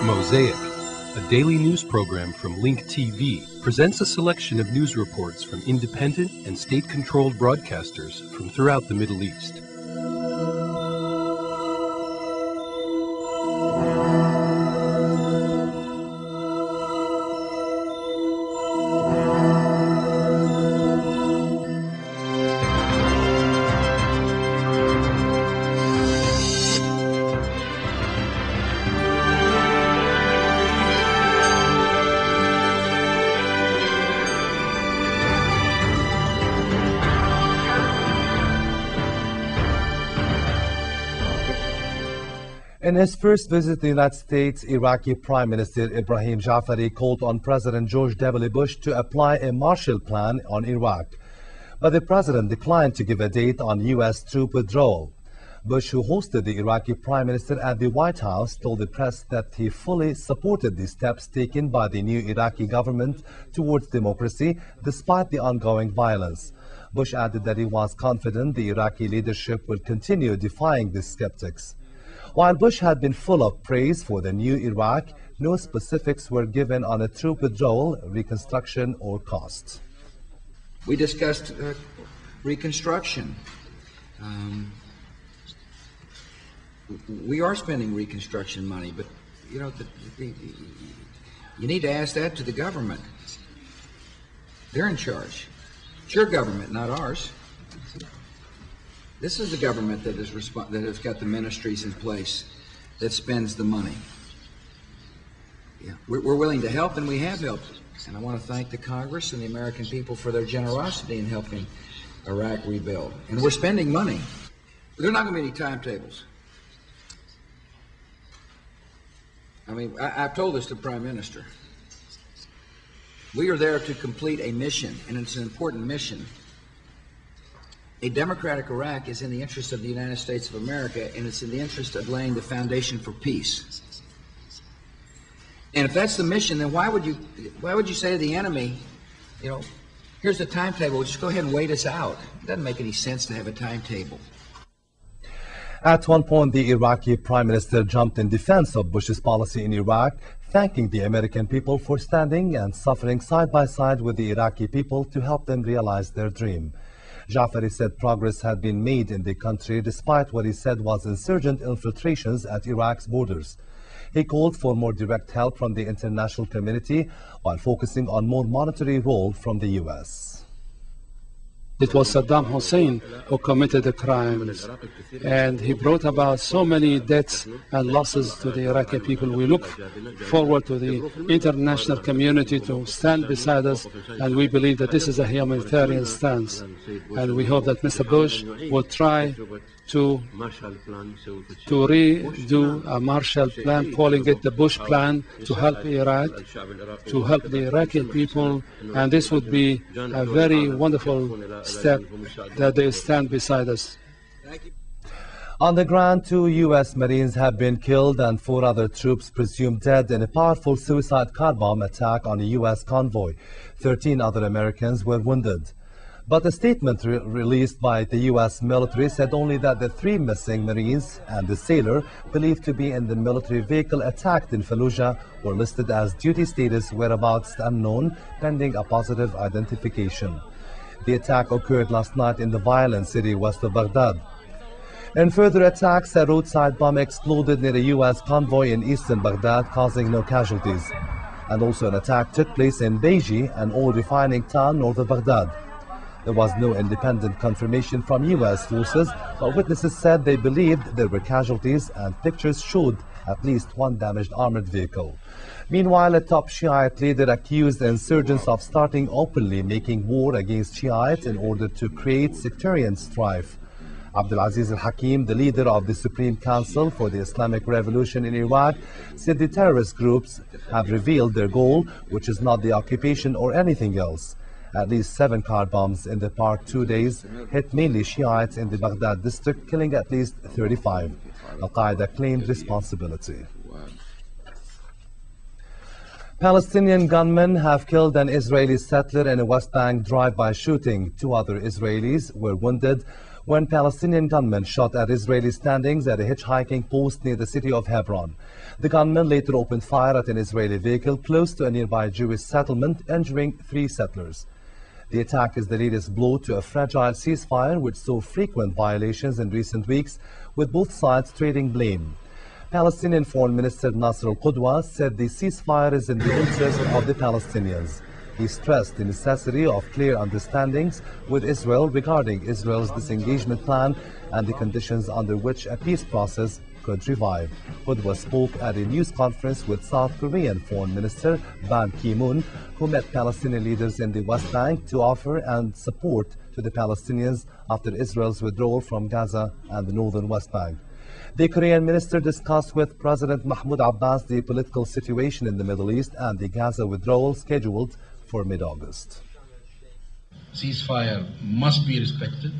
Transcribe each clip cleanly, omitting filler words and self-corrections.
Mosaic, a daily news program from Link TV, presents a selection of news reports from independent and state-controlled broadcasters from throughout the Middle East. In his first visit to the United States, Iraqi Prime Minister Ibrahim Jafari called on President George W. Bush to apply a Marshall Plan on Iraq. But the president declined to give a date on U.S. troop withdrawal. Bush, who hosted the Iraqi Prime Minister at the White House, told the press that he fully supported the steps taken by the new Iraqi government towards democracy despite the ongoing violence. Bush added that he was confident the Iraqi leadership will continue defying the skeptics. While Bush had been full of praise for the new Iraq, no specifics were given on a troop withdrawal, reconstruction, or costs. We discussed reconstruction. We are spending reconstruction money, but you know, you need to ask that to the government. They're in charge. It's your government, not ours. This is the government that has got the ministries in place, that spends the money. Yeah, we're willing to help, and we have helped. And I want to thank the Congress and the American people for their generosity in helping Iraq rebuild. And we're spending money. There are not going to be any timetables. I mean, I've told this to the Prime Minister. We are there to complete a mission, and it's an important mission. A democratic Iraq is in the interest of the United States of America, and it's in the interest of laying the foundation for peace. And if that's the mission, then why would you say to the enemy, you know, here's the timetable, just go ahead and wait us out? It doesn't make any sense to have a timetable. At one point, the Iraqi Prime Minister jumped in defense of Bush's policy in Iraq, thanking the American people for standing and suffering side by side with the Iraqi people to help them realize their dream. Jafari said progress had been made in the country despite what he said was insurgent infiltrations at Iraq's borders. He called for more direct help from the international community while focusing on more monetary role from the U.S. It was Saddam Hussein who committed the crimes, and he brought about so many deaths and losses to the Iraqi people. We look forward to the international community to stand beside us, and we believe that this is a humanitarian stance. And we hope that Mr. Bush will try to redo a Marshall Plan, calling it the Bush Plan, to help Iraq, to help the Iraqi people, and this would be a very wonderful step that they stand beside us. On the ground, 2 U.S. Marines have been killed and 4 other troops presumed dead in a powerful suicide car bomb attack on a U.S. convoy. 13 other Americans were wounded. But a statement released by the U.S. military said only that the 3 missing Marines and the sailor believed to be in the military vehicle attacked in Fallujah were listed as duty status whereabouts unknown, pending a positive identification. The attack occurred last night in the violent city west of Baghdad. In further attacks, a roadside bomb exploded near a U.S. convoy in eastern Baghdad, causing no casualties. And also an attack took place in Beiji, an oil refining town north of Baghdad. There was no independent confirmation from U.S. forces, but witnesses said they believed there were casualties, and pictures showed at least 1 damaged armored vehicle. Meanwhile, a top Shiite leader accused insurgents of starting openly making war against Shiites in order to create sectarian strife. Abdulaziz al-Hakim, the leader of the Supreme Council for the Islamic Revolution in Iraq, said the terrorist groups have revealed their goal, which is not the occupation or anything else. At least 7 car bombs in the past 2 days hit mainly Shiites in the Baghdad district, killing at least 35. Al-Qaeda claimed responsibility. Palestinian gunmen have killed an Israeli settler in a West Bank drive-by shooting. 2 other Israelis were wounded, when Palestinian gunmen shot at Israeli standings at a hitchhiking post near the city of Hebron. The gunmen later opened fire at an Israeli vehicle close to a nearby Jewish settlement, injuring 3 settlers. The attack is the latest blow to a fragile ceasefire which saw frequent violations in recent weeks, with both sides trading blame. Palestinian Foreign Minister Nasser al-Qudwa said the ceasefire is in the interest of the Palestinians. He stressed the necessity of clear understandings with Israel regarding Israel's disengagement plan and the conditions under which a peace process could revive. Qudwa spoke at a news conference with South Korean Foreign Minister Ban Ki-moon, who met Palestinian leaders in the West Bank to offer and support to the Palestinians after Israel's withdrawal from Gaza and the northern West Bank. The Korean minister discussed with President Mahmoud Abbas the political situation in the Middle East and the Gaza withdrawal scheduled for mid-August. Ceasefire must be respected.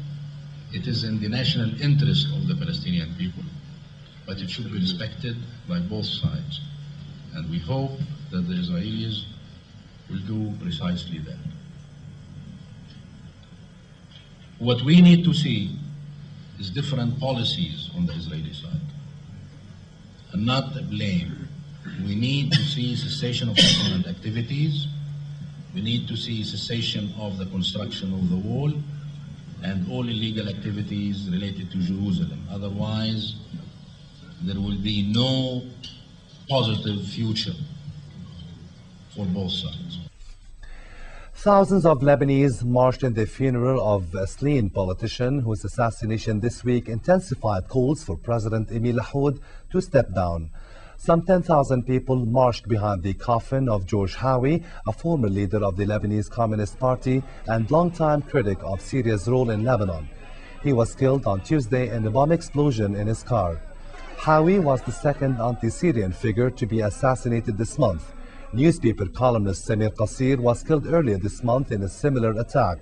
It is in the national interest of the Palestinian people, but it should be respected by both sides. And we hope that the Israelis will do precisely that. What we need to see is different policies on the Israeli side, and not blame. We need to see cessation of violent activities. We need to see cessation of the construction of the wall and all illegal activities related to Jerusalem. Otherwise, there will be no positive future for both sides. Thousands of Lebanese marched in the funeral of a slain politician whose assassination this week intensified calls for President Emil Lahoud to step down. Some 10,000 people marched behind the coffin of George Howie, a former leader of the Lebanese Communist Party and longtime critic of Syria's role in Lebanon. He was killed on Tuesday in a bomb explosion in his car. Howie was the second anti-Syrian figure to be assassinated this month. Newspaper columnist Samir Qasir was killed earlier this month in a similar attack.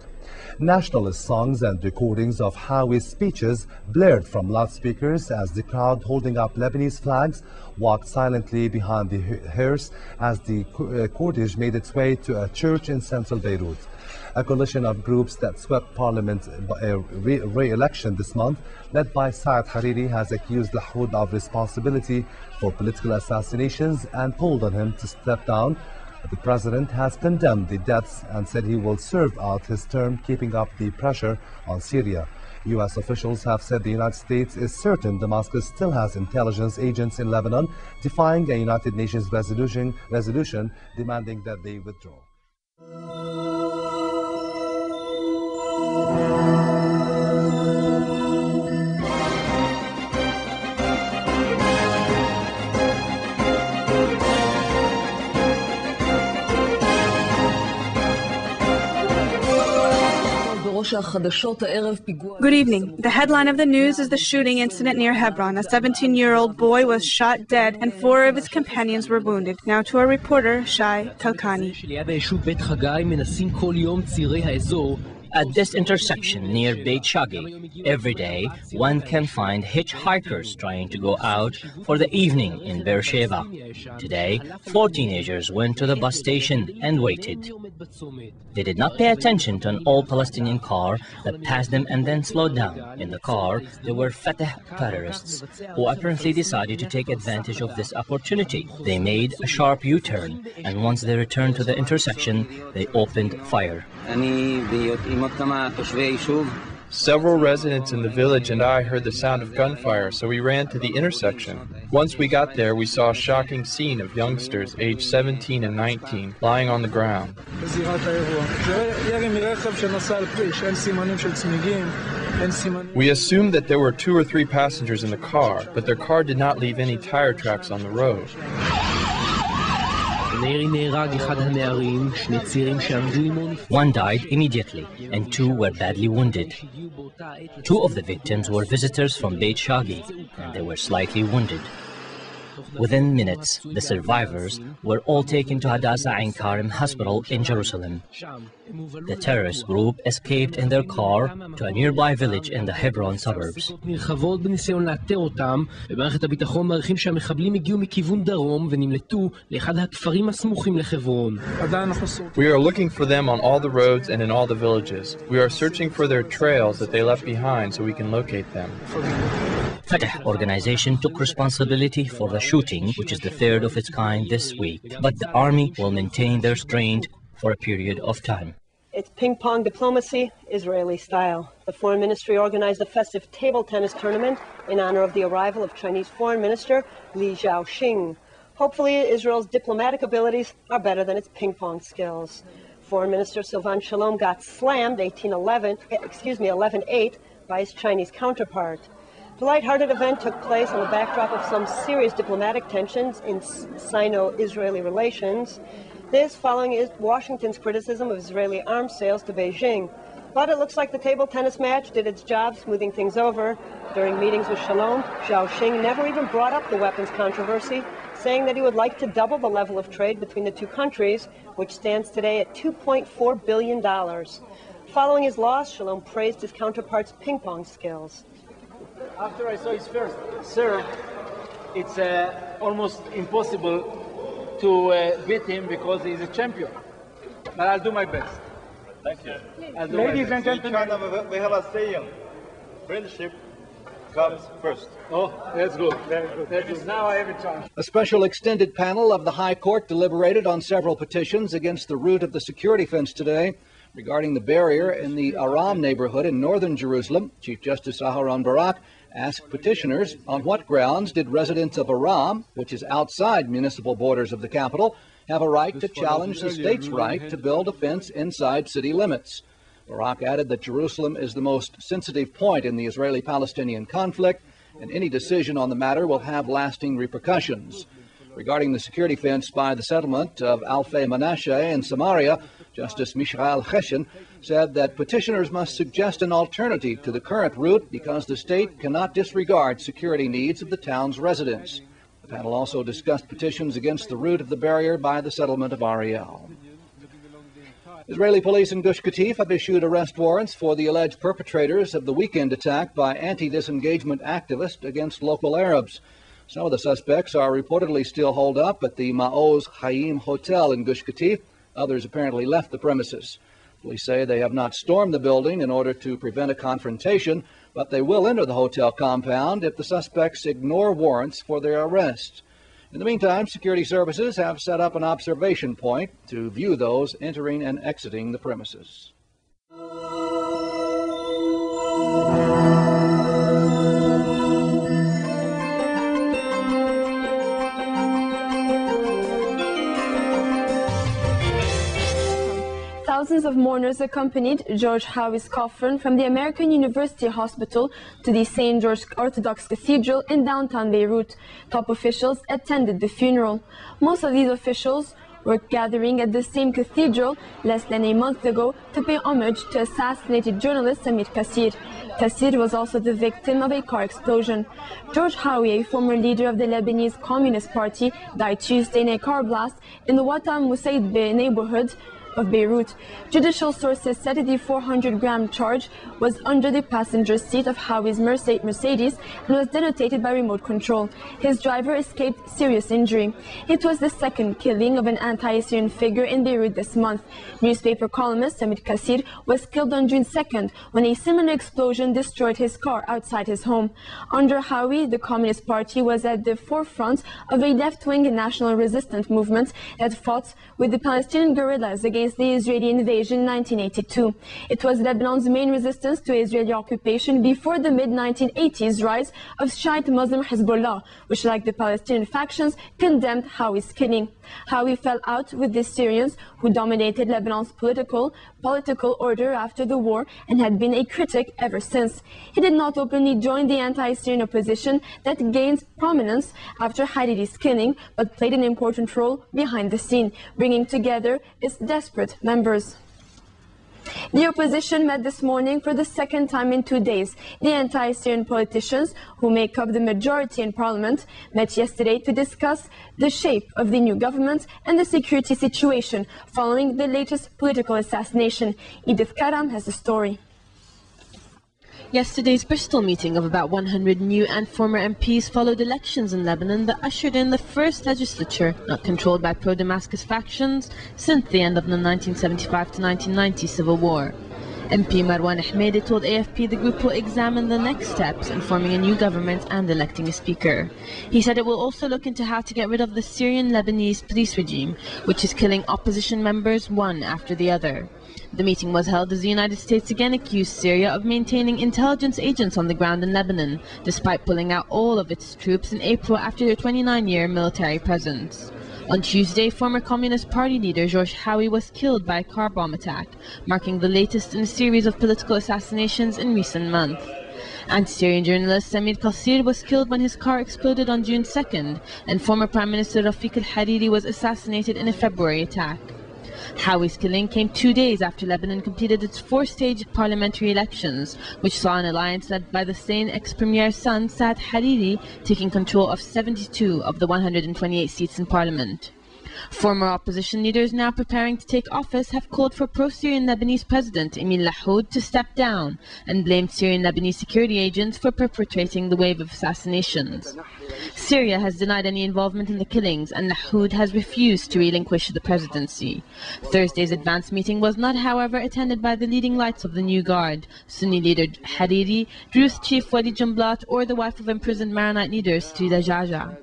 Nationalist songs and recordings of Howie's speeches blared from loudspeakers as the crowd holding up Lebanese flags walked silently behind the hearse as the cortege made its way to a church in central Beirut. A coalition of groups that swept parliament re-election this month, led by Saad Hariri, has accused Lahoud of responsibility for political assassinations and called on him to step down. The president has condemned the deaths and said he will serve out his term, keeping up the pressure on Syria. U.S. officials have said the United States is certain Damascus still has intelligence agents in Lebanon, defying a United Nations resolution demanding that they withdraw. Good evening. The headline of the news is the shooting incident near Hebron. A 17-year-old boy was shot dead and 4 of his companions were wounded. Now to our reporter, Shai Kalkani. At this intersection near Beit Shagi, every day one can find hitchhikers trying to go out for the evening in Beersheba. Today, 4 teenagers went to the bus station and waited. They did not pay attention to an all-Palestinian car that passed them and then slowed down. In the car, there were Fatah terrorists who apparently decided to take advantage of this opportunity. They made a sharp U-turn, and once they returned to the intersection, they opened fire. Several residents in the village and I heard the sound of gunfire, so we ran to the intersection. Once we got there, we saw a shocking scene of youngsters aged 17 and 19 lying on the ground. We assumed that there were 2 or 3 passengers in the car, but their car did not leave any tire tracks on the road. One died immediately, and 2 were badly wounded. 2 of the victims were visitors from Beit Shagi, and they were slightly wounded. Within minutes, the survivors were all taken to Hadassah Ein Karim Hospital in Jerusalem. The terrorist group escaped in their car to a nearby village in the Hebron suburbs. We are looking for them on all the roads and in all the villages. We are searching for their trails that they left behind so we can locate them. Fatah organization took responsibility for the shooting, which is the third of its kind this week, but the army will maintain their restraint for a period of time. It's ping-pong diplomacy, Israeli style. The Foreign Ministry organized a festive table tennis tournament in honor of the arrival of Chinese Foreign Minister Li Zhaoxing. Hopefully, Israel's diplomatic abilities are better than its ping-pong skills. Foreign Minister Silvan Shalom got slammed 11-8 by his Chinese counterpart. The lighthearted event took place on the backdrop of some serious diplomatic tensions in Sino-Israeli relations. This following Washington's criticism of Israeli arms sales to Beijing. But it looks like the table tennis match did its job, smoothing things over. During meetings with Shalom, Zhaoxing never even brought up the weapons controversy, saying that he would like to double the level of trade between the two countries, which stands today at $2.4 billion. Following his loss, Shalom praised his counterpart's ping-pong skills. After I saw his first serve, it's almost impossible to beat him because he's a champion. But I'll do my best. Thank you. Ladies and gentlemen, we have a saying, friendship comes first. Oh, that's good. Very good. That is now I have a chance. A special extended panel of the High Court deliberated on several petitions against the route of the security fence today regarding the barrier in the Aram neighborhood in northern Jerusalem. Chief Justice Aharon Barak asked petitioners on what grounds did residents of Aram, which is outside municipal borders of the capital, have a right to challenge the state's right to build a fence inside city limits. Barak added that Jerusalem is the most sensitive point in the Israeli-Palestinian conflict, and any decision on the matter will have lasting repercussions. Regarding the security fence by the settlement of Alfei Menashe in Samaria, Justice Mishael Cheshen said that petitioners must suggest an alternative to the current route because the state cannot disregard security needs of the town's residents. The panel also discussed petitions against the route of the barrier by the settlement of Ariel. Israeli police in Gush Katif have issued arrest warrants for the alleged perpetrators of the weekend attack by anti-disengagement activists against local Arabs. Some of the suspects are reportedly still holed up at the Maoz Chaim Hotel in Gush Katif. Others apparently left the premises. Police say they have not stormed the building in order to prevent a confrontation, but they will enter the hotel compound if the suspects ignore warrants for their arrest. In the meantime, security services have set up an observation point to view those entering and exiting the premises. Thousands of mourners accompanied George Howie's coffin from the American University Hospital to the St. George Orthodox Cathedral in downtown Beirut. Top officials attended the funeral. Most of these officials were gathering at the same cathedral less than a month ago to pay homage to assassinated journalist Samir Kassir. Kassir was also the victim of a car explosion. George Howie, a former leader of the Lebanese Communist Party, died Tuesday in a car blast in the Watan Musaid neighborhood of Beirut. Judicial sources said the 400-gram charge was under the passenger seat of Howie's Mercedes and was detonated by remote control. His driver escaped serious injury. It was the second killing of an anti-Syrian figure in Beirut this month. Newspaper columnist Samir Kassir was killed on June 2nd when a similar explosion destroyed his car outside his home. Under Howie, the Communist Party was at the forefront of a left-wing national resistance movement that fought with the Palestinian guerrillas against the Israeli invasion in 1982. It was Lebanon's main resistance to Israeli occupation before the mid-1980s rise of Shiite Muslim Hezbollah, which, like the Palestinian factions, condemned Howie's killing. Howie fell out with the Syrians who dominated Lebanon's political order after the war and had been a critic ever since. He did not openly join the anti-Syrian opposition that gained prominence after Hariri's killing, but played an important role behind the scene, bringing together its desperate members. The opposition met this morning for the second time in 2 days. The anti-Syrian politicians, who make up the majority in parliament, met yesterday to discuss the shape of the new government and the security situation following the latest political assassination. Edith Karam has the story. Yesterday's Bristol meeting of about 100 new and former MPs followed elections in Lebanon that ushered in the first legislature not controlled by pro-Damascus factions since the end of the 1975 to 1990 civil war. MP Marwan Ahmedi told AFP the group will examine the next steps in forming a new government and electing a speaker. He said it will also look into how to get rid of the Syrian-Lebanese police regime, which is killing opposition members one after the other. The meeting was held as the United States again accused Syria of maintaining intelligence agents on the ground in Lebanon, despite pulling out all of its troops in April after their 29-year military presence. On Tuesday, former Communist Party leader George Howie was killed by a car bomb attack, marking the latest in a series of political assassinations in recent months. Anti-Syrian journalist Samir Qasir was killed when his car exploded on June 2nd, and former Prime Minister Rafiq al-Hariri was assassinated in a February attack. Howie's killing came 2 days after Lebanon completed its four-stage parliamentary elections, which saw an alliance led by the slain ex-premier's son Saad Hariri taking control of 72 of the 128 seats in parliament. Former opposition leaders now preparing to take office have called for pro-Syrian Lebanese President Emil Lahoud to step down and blamed Syrian Lebanese security agents for perpetrating the wave of assassinations. Syria has denied any involvement in the killings, and Lahoud has refused to relinquish the presidency. Thursday's advance meeting was not, however, attended by the leading lights of the new guard, Sunni leader Hariri, Druze chief Wadi Jumblat, or the wife of imprisoned Maronite leader Strida Jaja.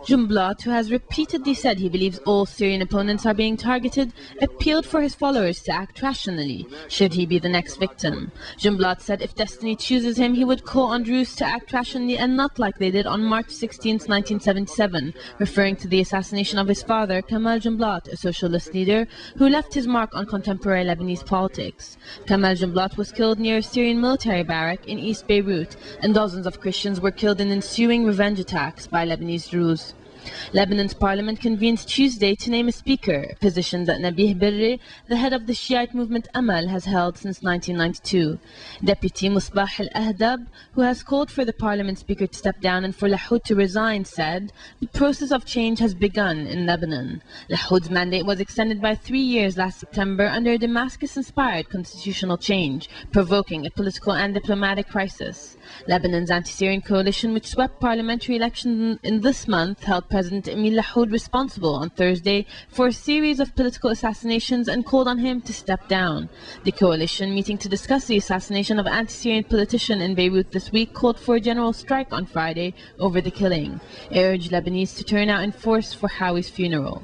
Jumblat, who has repeatedly said he believes all Syrian opponents are being targeted, appealed for his followers to act rationally, should he be the next victim. Jumblat said if destiny chooses him, he would call on Druze to act rationally and not like they did on March 16, 1977, referring to the assassination of his father, Kamal Jumblat, a socialist leader who left his mark on contemporary Lebanese politics. Kamal Jumblat was killed near a Syrian military barrack in East Beirut, and dozens of Christians were killed in ensuing revenge attacks by Lebanese Druze. Lebanon's parliament convenes Tuesday to name a speaker, a position that Nabih Berri, the head of the Shiite movement Amal, has held since 1992. Deputy Musbah al-Ahdab, who has called for the parliament speaker to step down and for Lahoud to resign, said, "The process of change has begun in Lebanon." Lahoud's mandate was extended by 3 years last September under a Damascus-inspired constitutional change, provoking a political and diplomatic crisis. Lebanon's anti-Syrian coalition, which swept parliamentary elections in this month, held President Emil Lahoud responsible on Thursday for a series of political assassinations and called on him to step down. The coalition, meeting to discuss the assassination of anti-Syrian politician in Beirut this week, called for a general strike on Friday over the killing. It urged Lebanese to turn out in force for Howie's funeral.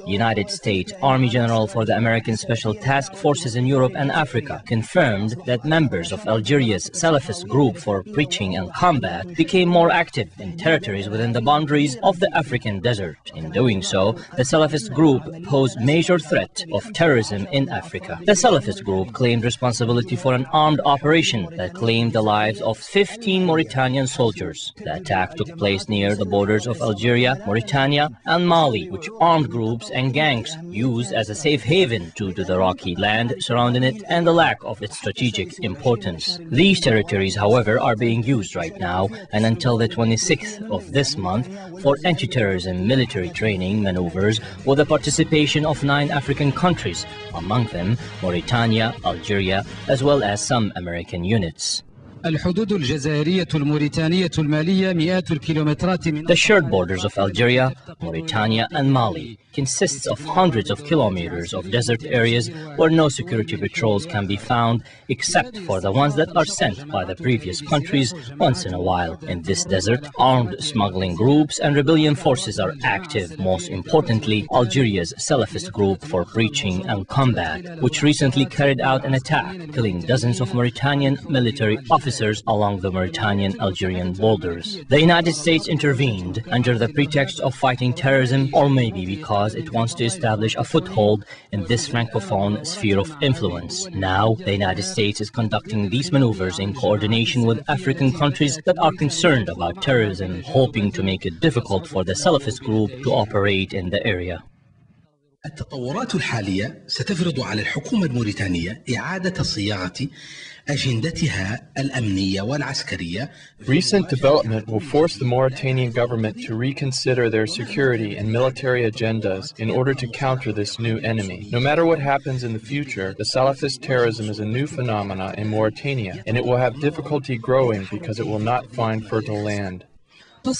United States Army General for the American Special Task Forces in Europe and Africa confirmed that members of Algeria's Salafist group for preaching and combat became more active in territories within the boundaries of the African desert. In doing so, the Salafist group posed major threat of terrorism in Africa. The Salafist group claimed responsibility for an armed operation that claimed the lives of 15 Mauritanian soldiers. The attack took place near the borders of Algeria, Mauritania, and Mali, which armed groups and gangs use as a safe haven due to the rocky land surrounding it and the lack of its strategic importance. These territories, however, are being used right now and until the 26th of this month for anti-terrorism military training maneuvers with the participation of 9 African countries, among them Mauritania, Algeria, as well as some American units. The shared borders of Algeria, Mauritania and Mali consists of hundreds of kilometers of desert areas where no security patrols can be found except for the ones that are sent by the previous countries once in a while. In this desert, armed smuggling groups and rebellion forces are active, most importantly Algeria's Salafist group for preaching and combat, which recently carried out an attack, killing dozens of Mauritanian military officers officers along the Mauritanian-Algerian borders. The United States intervened under the pretext of fighting terrorism, or maybe because it wants to establish a foothold in this Francophone sphere of influence. Now, the United States is conducting these maneuvers in coordination with African countries that are concerned about terrorism, hoping to make it difficult for the Salafist group to operate in the area. التطورات الحالية ستفرض على الحكومة الموريتانية إعادة صياغة أجندتها الأمنية والعسكرية. Recent development will force the Mauritanian government to reconsider their security and military agendas in order to counter this new enemy. No matter what happens in the future, the Salafist terrorism is a new phenomenon in Mauritania, and it will have difficulty growing because it will not find fertile land. The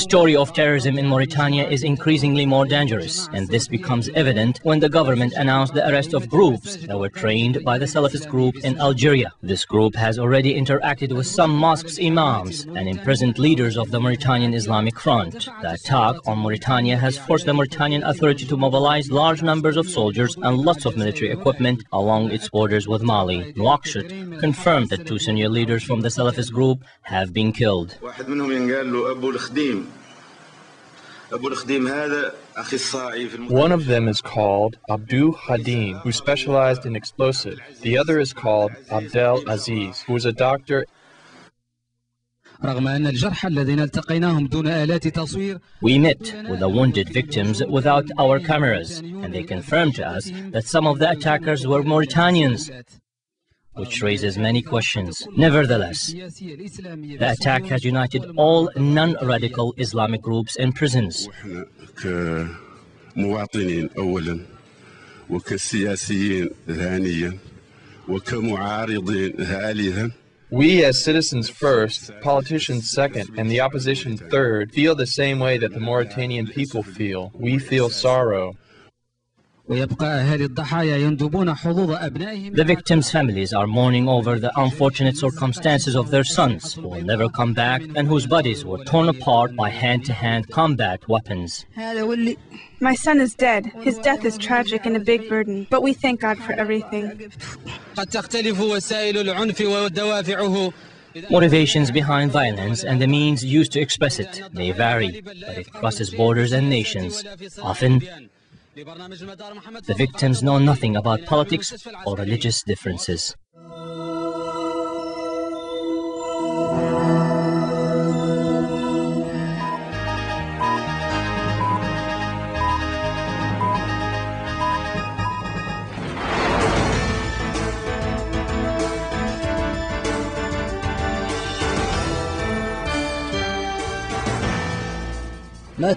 story of terrorism in Mauritania is increasingly more dangerous, and this becomes evident when the government announced the arrest of groups that were trained by the Salafist group in Algeria. This group has already interacted with some mosques' imams and imprisoned leaders of the Mauritanian Islamic Front. The attack on Mauritania has forced the Mauritanian Authority to mobilize large numbers of soldiers and lots of military equipment along its borders with Mali. Nouakchott confirmed that 2 senior leaders from the Salafist group have been killed. One of them is called Abdou Hadim, who specialized in explosives. The other is called Abdel Aziz, who is a doctor. We met with the wounded victims without our cameras, and they confirmed to us that some of the attackers were Mauritanians, which raises many questions. Nevertheless, the attack has united all non-radical Islamic groups in prisons. We as citizens first, politicians second, and the opposition third, feel the same way that the Mauritanian people feel. We feel sorrow. The victims' families are mourning over the unfortunate circumstances of their sons who will never come back and whose bodies were torn apart by hand-to-hand combat weapons. My son is dead. His death is tragic and a big burden, but we thank God for everything. Motivations behind violence and the means used to express it may vary, but it crosses borders and nations. Often, the victims know nothing about politics or religious differences. The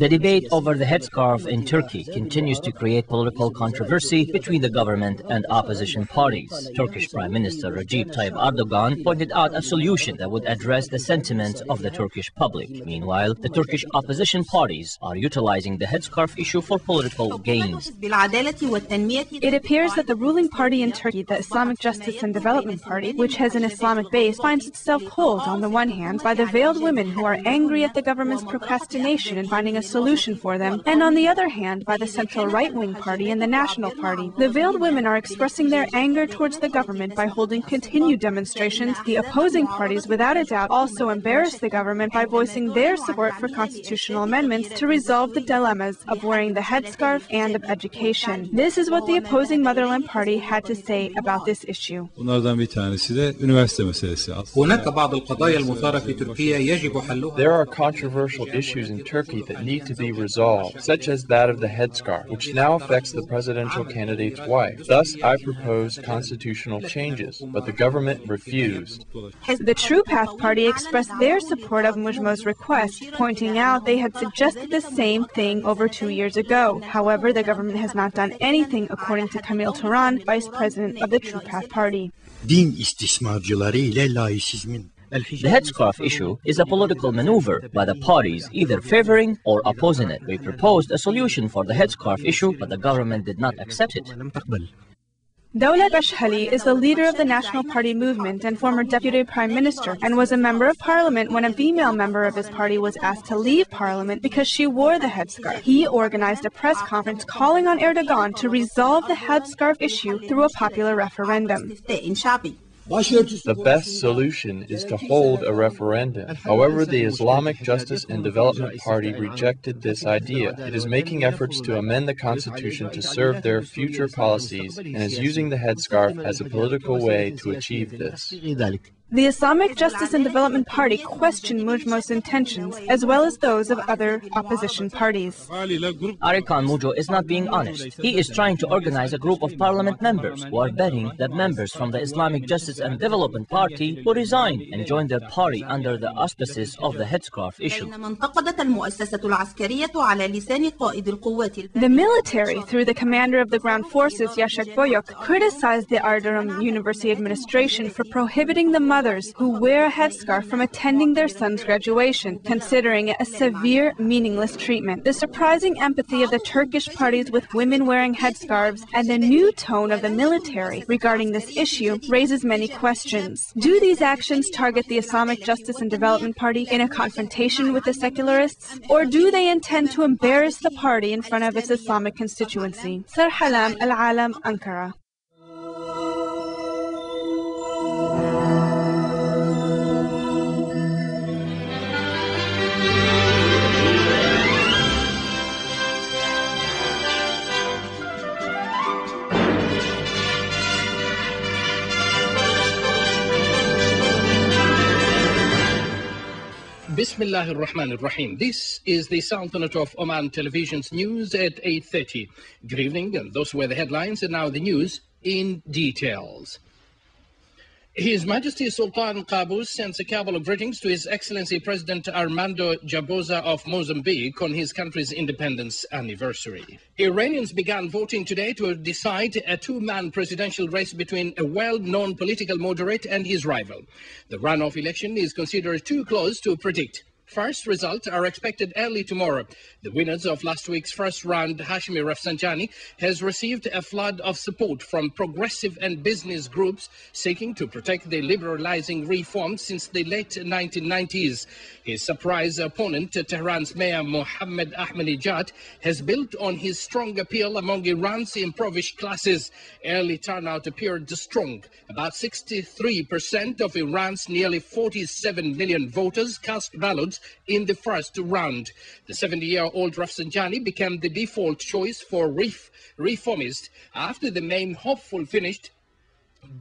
debate over the headscarf in Turkey continues to create political controversy between the government and opposition parties. Turkish Prime Minister Recep Tayyip Erdogan pointed out a solution that would address the sentiments of the Turkish public. Meanwhile, the Turkish opposition parties are utilizing the headscarf issue for political gains. It appears that the ruling party in Turkey, the Islamic Justice and Development Party, which has an Islamic base, finds itself pulled on the one hand by the veiled women who are angry at the government's procrastination in finding a solution for them, and on the other hand by the central right-wing party and the National Party. The veiled women are expressing their anger towards the government by holding continued demonstrations. The opposing parties, without a doubt, also embarrass the government by voicing their support for constitutional amendments to resolve the dilemmas of wearing the headscarf and of education. This is what the opposing Motherland Party had to say about this issue. There are controversial issues in Turkey that need to be resolved, such as that of the headscarf, which now affects the presidential candidate's wife. Thus, I proposed constitutional changes, but the government refused. The True Path Party expressed their support of Mujmo's request, pointing out they had suggested the same thing over 2 years ago. However, the government has not done anything, according to Camille Turan, vice president of the True Path Party. The headscarf issue is a political maneuver by the parties either favoring or opposing it. We proposed a solution for the headscarf issue, but the government did not accept it. Dawla Bashhali is the leader of the National Party movement and former deputy prime minister, and was a member of parliament when a female member of his party was asked to leave parliament because she wore the headscarf. He organized a press conference calling on Erdogan to resolve the headscarf issue through a popular referendum. The best solution is to hold a referendum. However, the Islamic Justice and Development Party rejected this idea. It is making efforts to amend the constitution to serve their future policies and is using the headscarf as a political way to achieve this. The Islamic Justice and Development Party questioned Mujmo's intentions, as well as those of other opposition parties. Arikan Mujmo is not being honest. He is trying to organize a group of parliament members who are betting that members from the Islamic Justice and Development Party will resign and join their party under the auspices of the headscarf issue. The military, through the commander of the ground forces, Yashak Boyok, criticized the Erdogan University administration for prohibiting the mothers who wear a headscarf from attending their son's graduation, considering it a severe, meaningless treatment. The surprising empathy of the Turkish parties with women wearing headscarves and the new tone of the military regarding this issue raises many questions. Do these actions target the Islamic Justice and Development Party in a confrontation with the secularists, or do they intend to embarrass the party in front of its Islamic constituency? Sarhalam Al-Alam, Ankara. Bismillahir Rahmanir Rahim. This is the Sultanate of Oman Television's news at 8:30. Good evening, and those were the headlines, and now the news in details. His Majesty Sultan Qaboos sends a cabal of greetings to His Excellency President Armando Jaboza of Mozambique on his country's independence anniversary. Iranians began voting today to decide a two-man presidential race between a well-known political moderate and his rival. The runoff election is considered too close to predict. First results are expected early tomorrow. The winners of last week's first round, Hashemi Rafsanjani, has received a flood of support from progressive and business groups seeking to protect the liberalizing reforms since the late 1990s. His surprise opponent, Tehran's Mayor Mohammad Ahmadinejad, has built on his strong appeal among Iran's impoverished classes. Early turnout appeared strong. About 63% of Iran's nearly 47 million voters cast ballots in the first round. The 70-year-old Rafsanjani became the default choice for reformists after the main hopeful finished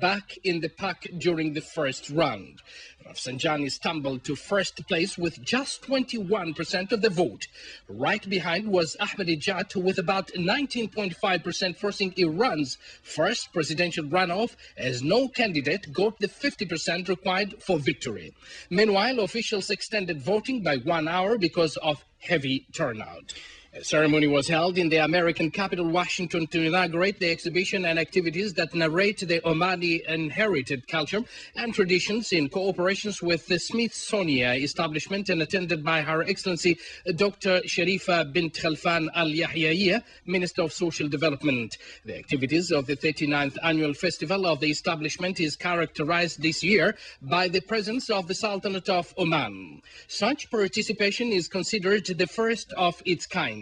back in the pack during the first round. Rafsanjani stumbled to first place with just 21% of the vote. Right behind was Ahmadinejad with about 19.5%, forcing Iran's first presidential runoff, as no candidate got the 50% required for victory. Meanwhile, officials extended voting by 1 hour because of heavy turnout. A ceremony was held in the American capital, Washington, to inaugurate the exhibition and activities that narrate the Omani inherited culture and traditions in cooperation with the Smithsonian establishment and attended by Her Excellency Dr. Sharifa bint Khalfan Al-Yahyaiya, Minister of Social Development. The activities of the 39th annual festival of the establishment is characterized this year by the presence of the Sultanate of Oman. Such participation is considered the first of its kind.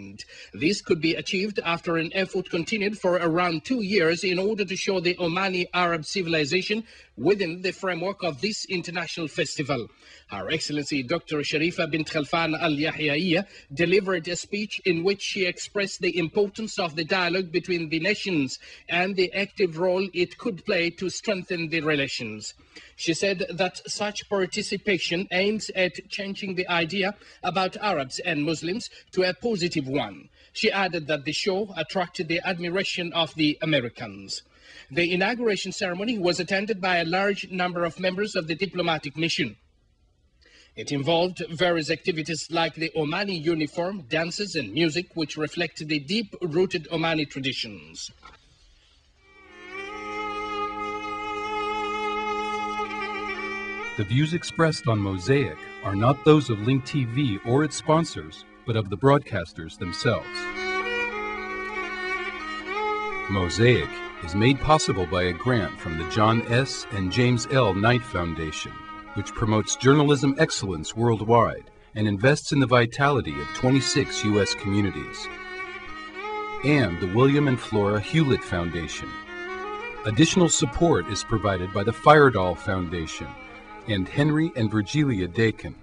This could be achieved after an effort continued for around 2 years in order to show the Omani Arab civilization within the framework of this international festival. Her Excellency Dr. Sharifa bint Khalfan Al-Yahyaiya delivered a speech in which she expressed the importance of the dialogue between the nations and the active role it could play to strengthen the relations. She said that such participation aims at changing the idea about Arabs and Muslims to a positive one. She added that the show attracted the admiration of the Americans. The inauguration ceremony was attended by a large number of members of the diplomatic mission. It involved various activities like the Omani uniform, dances and music, which reflect the deep-rooted Omani traditions. The views expressed on Mosaic are not those of Link TV or its sponsors, but of the broadcasters themselves. Mosaic is made possible by a grant from the John S. and James L. Knight Foundation, which promotes journalism excellence worldwide and invests in the vitality of 26 U.S. communities, and the William and Flora Hewlett Foundation. Additional support is provided by the Firedoll Foundation and Henry and Virgilia Dakin.